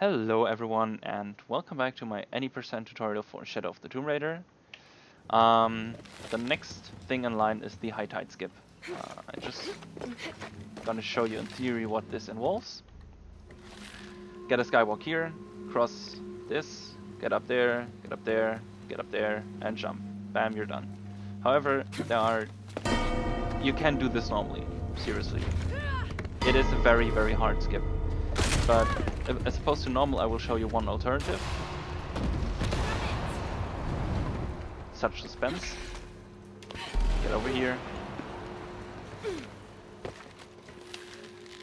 Hello everyone and welcome back to my any percent tutorial for Shadow of the Tomb Raider. The next thing in line is the high tide skip. I just gonna show you in theory what this involves. Get a skywalk here, cross this, get up there, get up there, get up there, and jump. Bam, you're done. However, you can do this normally, seriously. It is a very hard skip. But as opposed to normal, I will show you one alternative. Such suspense. Get over here.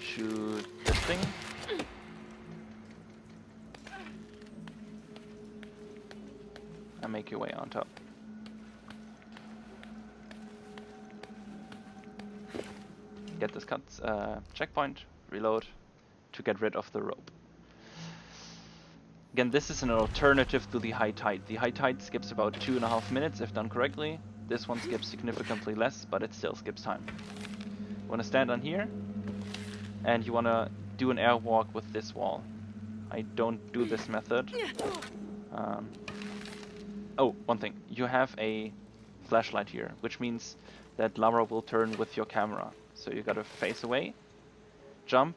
Shoot this thing. And make your way on top. Get this checkpoint, reload, to get rid of the rope. Again, this is an alternative to the high tide. The high tide skips about 2.5 minutes if done correctly. This one skips significantly less, but it still skips time. You want to stand on here, and you want to do an airwalk with this wall. I don't do this method. Oh, one thing. You have a flashlight here, which means that Lara will turn with your camera. So you gotta face away, jump,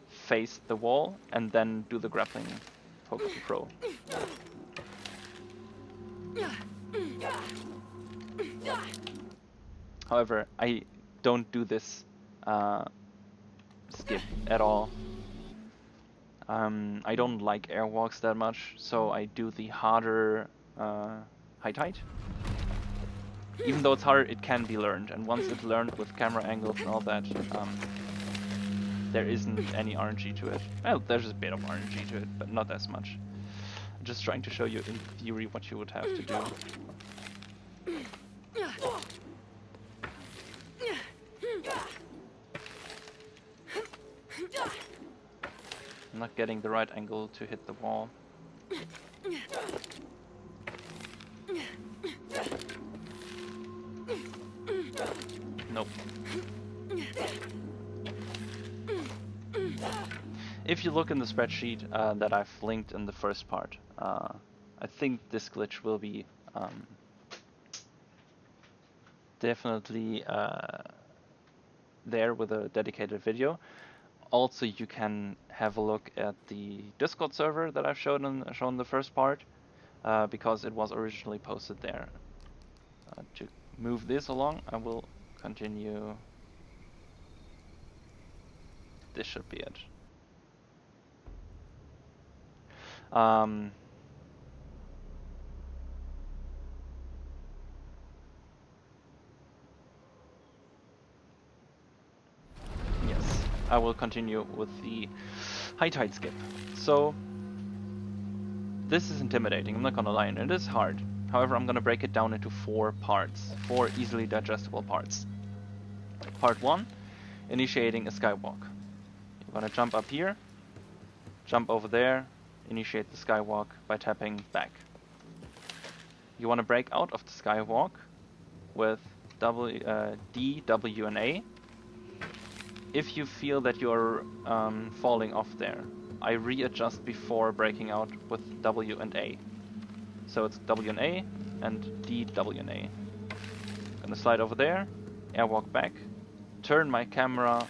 face the wall, and then do the grappling poke pro. However, I don't do this skip at all. I don't like airwalks that much, so I do the harder high tide. Even though it's harder, it can be learned, and once it's learned with camera angles and all that, there isn't any RNG to it. Well, there's a bit of RNG to it, but not as much. I'm just trying to show you in theory what you would have to do. I'm not getting the right angle to hit the wall. Nope. If you look in the spreadsheet that I've linked in the first part, I think this glitch will be definitely there with a dedicated video. Also, you can have a look at the Discord server that I've shown in the first part, because it was originally posted there. To move this along, I will continue. This should be it. Yes, I will continue with the high tide skip. So this is intimidating, I'm not gonna lie, and it is hard. However, I'm gonna break it down into 4 parts, 4 easily digestible parts. Part 1, initiating a skywalk. You're gonna jump up here, jump over there, initiate the skywalk by tapping back. You want to break out of the skywalk with D, W, and A. If you feel that you're falling off there, I readjust before breaking out with W and A. So it's W and A and D, W and A. Gonna slide over there, airwalk back, turn my camera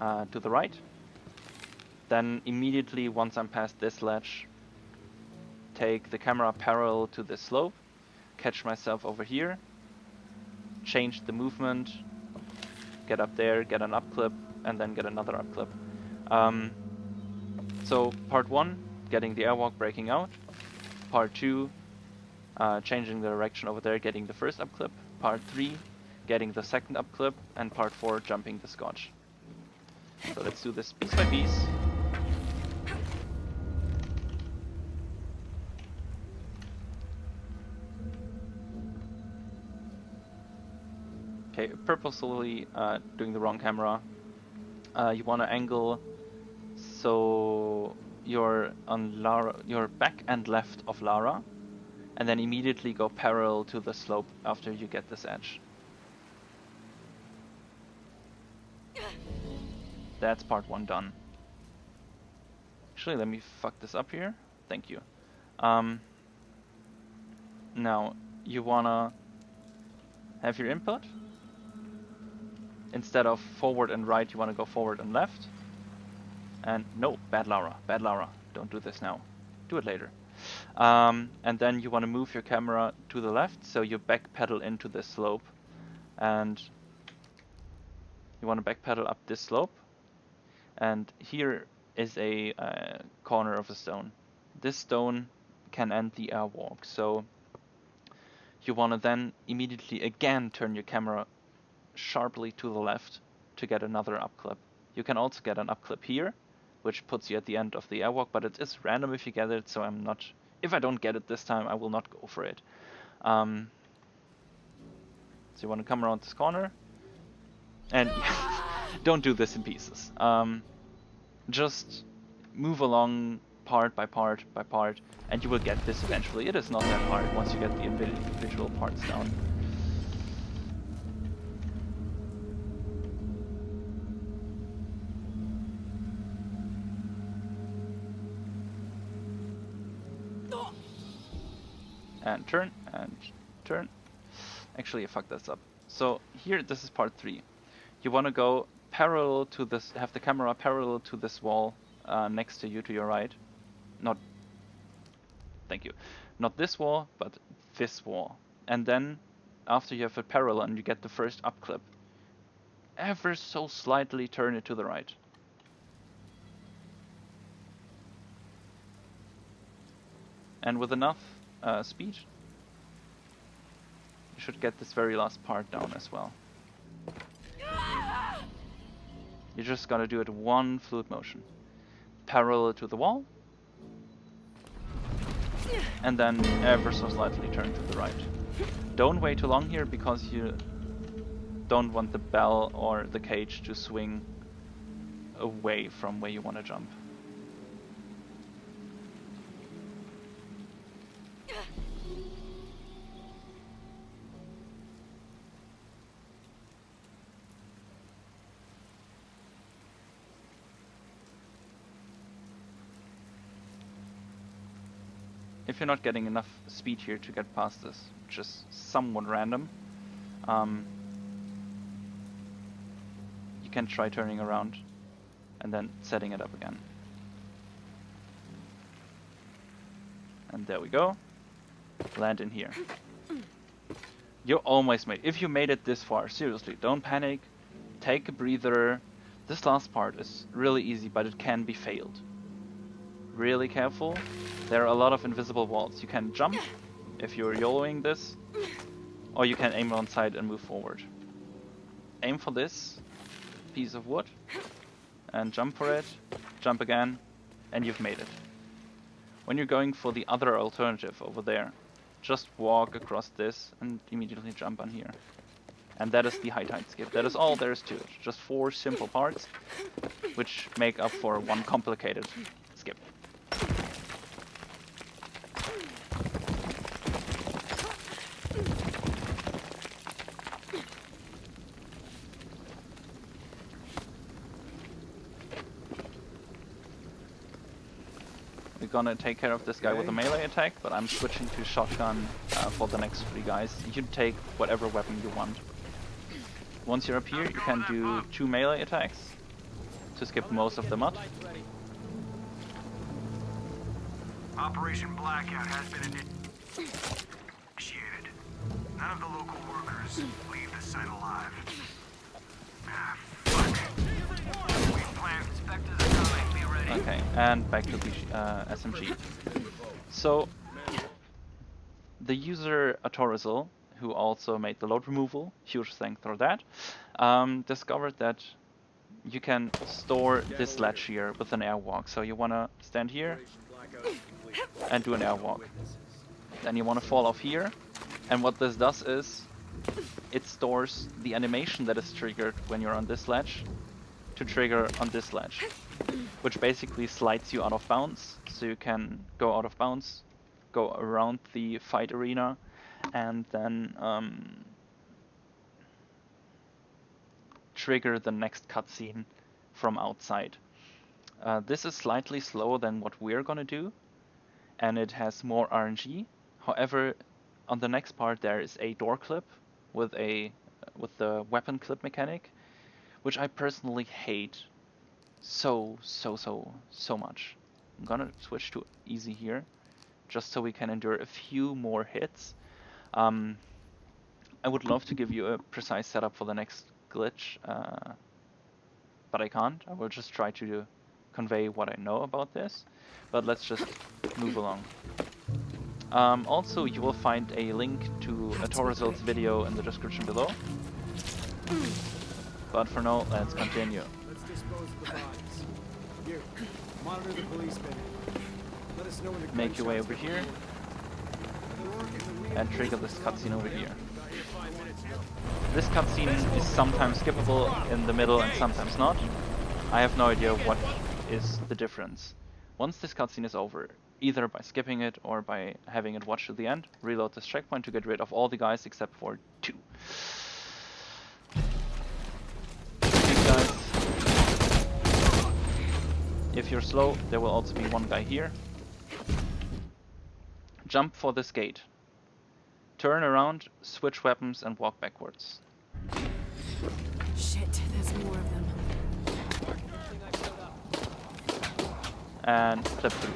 to the right. Then immediately once I'm past this ledge, take the camera parallel to this slope, catch myself over here, change the movement, get up there, get an up clip, and then get another up clip. So part 1, getting the airwalk, breaking out. Part 2, changing the direction over there, getting the first up clip. Part 3, getting the second up clip, and part 4, jumping the scotch. So let's do this piece by piece. Okay, purposefully doing the wrong camera. You want to angle so you're on Lara, you're back and left of Lara, and then immediately go parallel to the slope after you get this edge. That's part 1 done. Actually, let me fuck this up here. Thank you. Now, you wanna have your input. Instead of forward and right, you wanna go forward and left. And no, bad Lara, bad Lara. Don't do this now. Do it later. And then you wanna move your camera to the left, so you backpedal into this slope. And you wanna backpedal up this slope. And here is a corner of a stone. This stone can end the airwalk, so you want to then immediately again turn your camera sharply to the left to get another upclip. You can also get an upclip here, which puts you at the end of the airwalk, but it is random if you get it, so if I don't get it this time, I will not go for it. So you want to come around this corner, and don't do this in pieces. Just move along part by part by part, and you will get this eventually. It is not that hard once you get the individual parts down. And turn, and turn. Actually, I fucked this up. So here, this is part 3. You want to go parallel to this, have the camera parallel to this wall next to you to your right. Thank you. Not this wall, but this wall. And then, after you have it parallel and you get the first upclip, ever so slightly turn it to the right. And with enough speed, you should get this very last part down as well. You just gotta do it one fluid motion. Parallel to the wall, and then ever so slightly turn to the right. Don't wait too long here, because you don't want the bell or the cage to swing away from where you want to jump. If you're not getting enough speed here to get past this, which is somewhat random, you can try turning around and then setting it up again. And there we go. Land in here. You almost made it. If you made it this far, seriously, don't panic. Take a breather. This last part is really easy, but it can be failed. Really careful. There are a lot of invisible walls. You can jump if you're YOLOing this, or you can aim on side and move forward. Aim for this piece of wood and jump for it, jump again, and you've made it. When you're going for the other alternative over there, just walk across this and immediately jump on here. And that is the high tide skip. That is all there is to it. Just 4 simple parts, which make up for one complicated skip. We're gonna take care of this guy with a melee attack, but I'm switching to shotgun for the next 3 guys. You can take whatever weapon you want. Once you're up here, you can do 2 melee attacks to skip most of the mud. Operation Blackout has been initiated. None of the local workers leave the site alive. Ah, fuck. We plan. Inspectors are coming. Be ready. Okay, and back to the SMG. So, the user Atorizel, who also made the load removal, huge thanks for that, discovered that you can store this ledge here with an airwalk. So you want to stand here and do an airwalk. Then you want to fall off here, and what this does is it stores the animation that is triggered when you're on this ledge to trigger on this ledge, which basically slides you out of bounds, so you can go out of bounds, go around the fight arena, and then trigger the next cutscene from outside. This is slightly slower than what we're gonna do, and it has more RNG. However, on the next part there is a door clip with the weapon clip mechanic, which I personally hate so much. I'm gonna switch to easy here, just so we can endure a few more hits. I would love to give you a precise setup for the next glitch, but I can't. I will just try to convey what I know about this, but let's just move along. Also, you will find a link to a tour results video in the description below. But for now, let's continue. Let's dispose of the bodies. You, monitor the police bin. Let us know when the Make your way over here and trigger this cutscene over here. This cutscene is sometimes skippable in the middle and sometimes not. I have no idea what is the difference. Once this cutscene is over, either by skipping it or by having it watch to the end, reload this checkpoint to get rid of all the guys except for 2. These guys, if you're slow, there will also be one guy here. Jump for this gate. Turn around, switch weapons, and walk backwards. Shit, there's more of them. And flip through.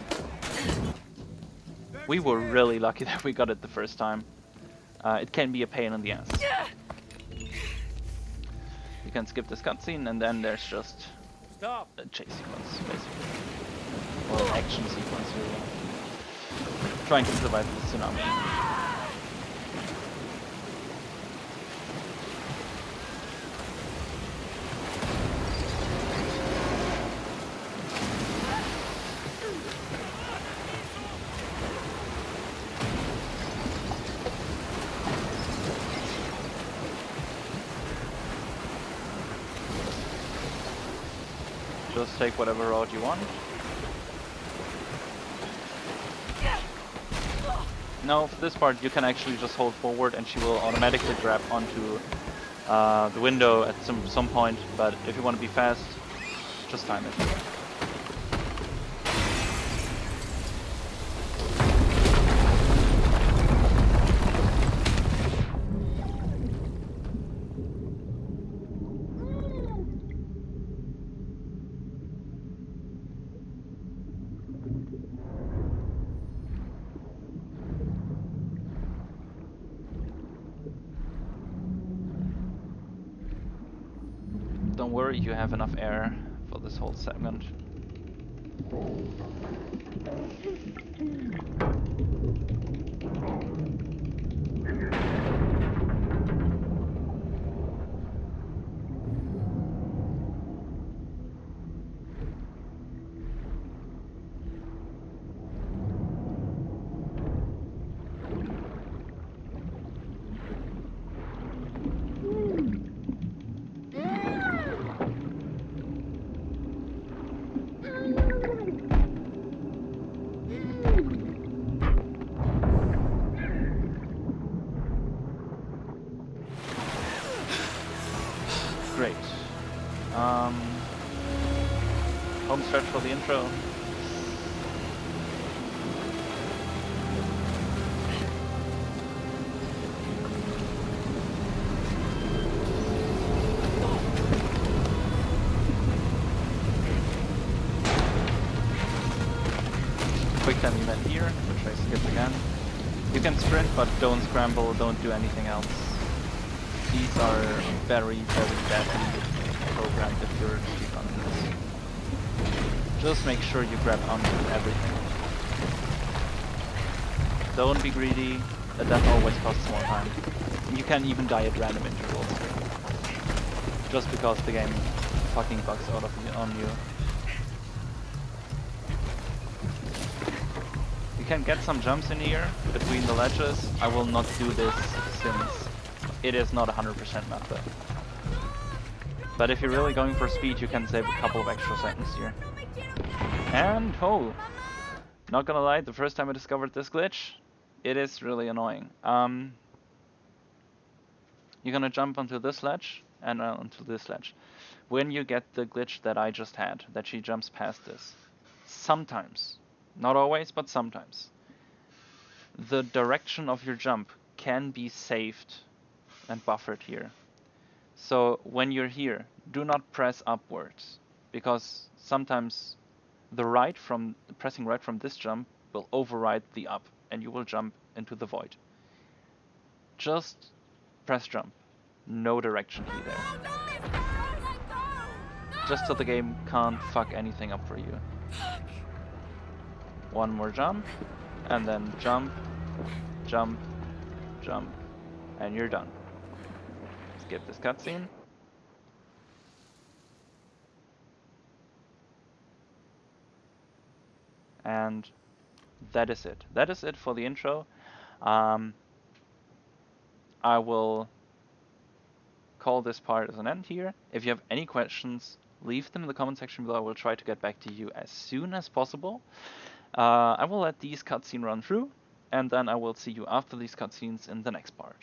We were really lucky that we got it the first time. It can be a pain in the ass. You can skip this cutscene and then there's just a chase sequence, basically. Or an action sequence, really. Trying to survive the tsunami. Just take whatever route you want. Now, for this part, you can actually just hold forward and she will automatically grab onto the window at some point, but if you want to be fast, just time it. Don't worry, you have enough air for this whole segment. Great. Home stretch for the intro. Quick time event here, which I skipped again. You can sprint, but don't scramble, don't do anything else. These are very badly programmed if you're speedrunning this. Just make sure you grab onto everything. Don't be greedy, a death always costs more time. You can even die at random intervals. Just because the game fucking bugs out on you. You can get some jumps in here between the ledges. I will not do this since it is not 100% method. But if you're really going for speed, you can save a couple of extra seconds here. And oh, not gonna lie, the first time I discovered this glitch, it is really annoying. You're gonna jump onto this ledge and onto this ledge. when you get the glitch that I just had, that she jumps past this, sometimes, not always, but sometimes, the direction of your jump can be saved and buffered here. So when you're here, do not press upwards, because sometimes pressing right from this jump will override the up, and you will jump into the void. Just press jump. No direction key there. Just so the game can't fuck anything up for you. One more jump, and then jump, jump, jump, and you're done. Skip this cutscene. And that is it. That is it for the intro. I will call this part as an end here. If you have any questions, leave them in the comment section below. I will try to get back to you as soon as possible. I will let these cutscenes run through, and then I will see you after these cutscenes in the next part.